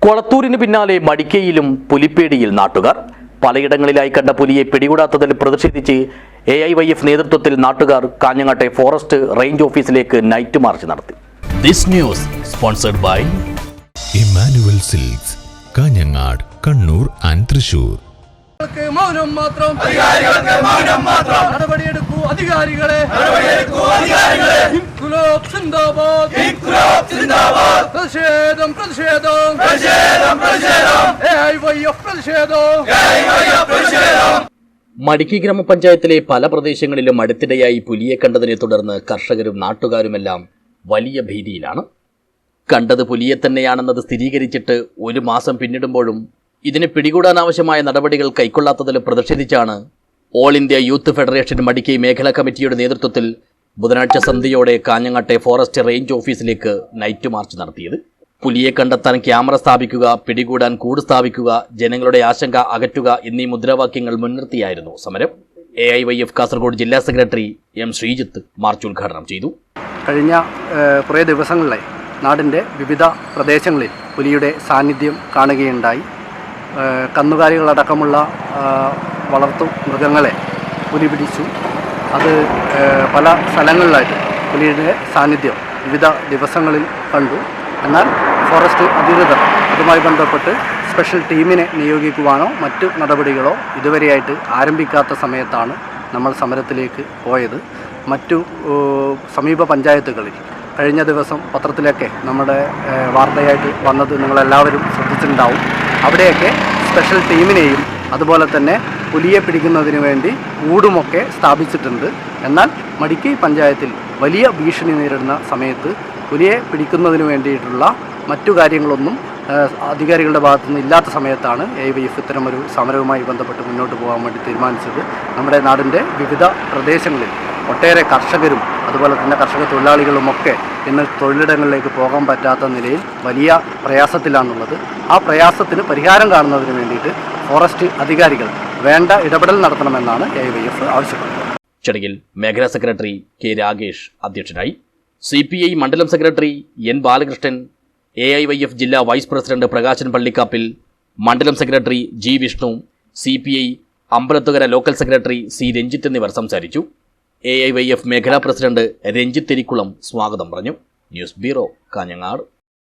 കൊളത്തൂരിന് പിന്നാലെ മടിക്കയിലും പുലിപ്പേടിയിൽ നാട്ടുകാർ. പലയിടങ്ങളിലായി കണ്ട പുലിയെ പിടികൂടാത്തതിൽ പ്രതിഷേധിച്ച് AIYF നേതൃത്വത്തിൽ നാട്ടുകാർ കാഞ്ഞങ്ങാട്ടെ ഫോറസ്റ്റ് റേഞ്ച് ഓഫീസിലേക്ക് നൈറ്റ് മാർച്ച് നടത്തി. This news sponsored by Emmanuel Silks, Kanhangad, Kannur and Thrissur. മൗനം മാത്രം, നടപടിയെടുക്കൂ അധികാരികളെ. ഇൻക്ലാബ് സിന്ദാബാദ്, പ്രതിഷേധം AIYF പ്രതിഷേധം. മടിക്കി ഗ്രാമപഞ്ചായത്തിലെ പല പ്രദേശങ്ങളിലും അടുത്തിടെയായി പുലിയെ കണ്ടതിനെ തുടർന്ന് കർഷകരും നാട്ടുകാരുമെല്ലാം വലിയ ഭീതിയിലാണ്. കണ്ടത് പുലിയെ തന്നെയാണെന്നത് സ്ഥിരീകരിച്ചിട്ട് ഒരു മാസം പിന്നിടുമ്പോഴും ഇതിനെ പിടികൂടാനാവശ്യമായ നടപടികൾ കൈക്കൊള്ളാത്തതിൽ പ്രതിഷേധിച്ചാണ് all India youth federation Madikai മേഖലാ കമ്മിറ്റിയുടെ നേതൃത്വത്തിൽ ബുധനാഴ്ച സന്ധ്യയോടെ കാഞ്ഞങ്ങാട്ടെ ഫോറസ്റ്റ് റേഞ്ച് ഓഫീസിലേക്ക് നൈറ്റ് മാർച്ച് നടത്തിയത്. പുലിയെ കണ്ടെത്താൻ ക്യാമറ സ്ഥാപിക്കുക, പിടികൂടാൻ കൂട് സ്ഥാപിക്കുക, ജനങ്ങളുടെ ആശങ്ക അകറ്റുക എന്നീ മുദ്രാവാക്യങ്ങൾ മുൻനിർത്തിയായിരുന്നു സമരം. AIYF കാസർഗോഡ് ജില്ലാ സെക്രട്ടറി M. ശ്രീജിത്ത് മാർച്ച് ഉദ്ഘാടനം ചെയ്തു. കഴിഞ്ഞ കുറേ ദിവസങ്ങളിലായി നാടിൻ്റെ വിവിധ പ്രദേശങ്ങളിൽ പുലിയുടെ സാന്നിധ്യം കാണുകയുണ്ടായി. കന്നുകാലികളടക്കമുള്ള വളർത്തു മൃഗങ്ങളെ പുലി പിടിച്ചു. അത് പല സ്ഥലങ്ങളിലായിട്ട് പുലിയുടെ സാന്നിധ്യം വിവിധ ദിവസങ്ങളിൽ കണ്ടു. എന്നാൽ ഫോറസ്റ്റ് അധികൃതർ അതുമായി ബന്ധപ്പെട്ട് സ്പെഷ്യൽ ടീമിനെ നിയോഗിക്കുവാനോ മറ്റു നടപടികളോ ഇതുവരെയായിട്ട് ആരംഭിക്കാത്ത സമയത്താണ് നമ്മൾ സമരത്തിലേക്ക് പോയത്. മറ്റു സമീപ പഞ്ചായത്തുകളിൽ കഴിഞ്ഞ ദിവസം പത്രത്തിലൊക്കെ നമ്മുടെ വാർത്തയായിട്ട് വന്നത് നിങ്ങളെല്ലാവരും ശ്രദ്ധിച്ചിട്ടുണ്ടാവും. അവിടെയൊക്കെ സ്പെഷ്യൽ ടീമിനെയും അതുപോലെ തന്നെ പുലിയെ പിടിക്കുന്നതിന് വേണ്ടി കൂടുമൊക്കെ സ്ഥാപിച്ചിട്ടുണ്ട്. എന്നാൽ മടിക്കൈ പഞ്ചായത്തിൽ വലിയ ഭീഷണി നേരിടുന്ന സമയത്ത് പുലിയെ പിടിക്കുന്നതിന് വേണ്ടിയിട്ടുള്ള മറ്റു കാര്യങ്ങളൊന്നും അധികാരികളുടെ ഭാഗത്തുനിന്ന് ഇല്ലാത്ത സമയത്താണ് AIYF ഇത്തരമൊരു സമരവുമായി ബന്ധപ്പെട്ട് മുന്നോട്ട് പോകാൻ വേണ്ടി തീരുമാനിച്ചത്. നമ്മുടെ നാടിൻ്റെ വിവിധ പ്രദേശങ്ങളിൽ ഒട്ടേറെ കർഷകരും അതുപോലെ തന്നെ കർഷക തൊഴിലാളികളുമൊക്കെ ഇന്ന് തൊഴിലിടങ്ങളിലേക്ക് പോകാൻ പറ്റാത്ത നിലയിൽ വലിയ പ്രയാസത്തിലാണുള്ളത്. ആ പ്രയാസത്തിന് പരിഹാരം കാണുന്നതിന് വേണ്ടിയിട്ട് ഫോറസ്റ്റ് അധികാരികൾ വേണ്ട ഇടപെടൽ നടത്തണമെന്നാണ് AIYF ആവശ്യപ്പെടുന്നത്. ചടങ്ങിൽ മേഖലാ സെക്രട്ടറി K. രാഗേഷ് അധ്യക്ഷനായി. CPI മണ്ഡലം സെക്രട്ടറി N. ബാലകൃഷ്ണൻ, AIYF ജില്ലാ വൈസ് പ്രസിഡന്റ് പ്രകാശൻ പള്ളിക്കാപ്പിൽ, മണ്ഡലം secretary G. Vishnu, CPI Ambalathukara local secretary C. Ranjith എന്നിവർ സംസാരിച്ചു. AIYF മേഖലാ പ്രസിഡന്റ് രഞ്ജിത്ത് തിരിക്കുളം സ്വാഗതം പറഞ്ഞു. News bureau, Kanhangad.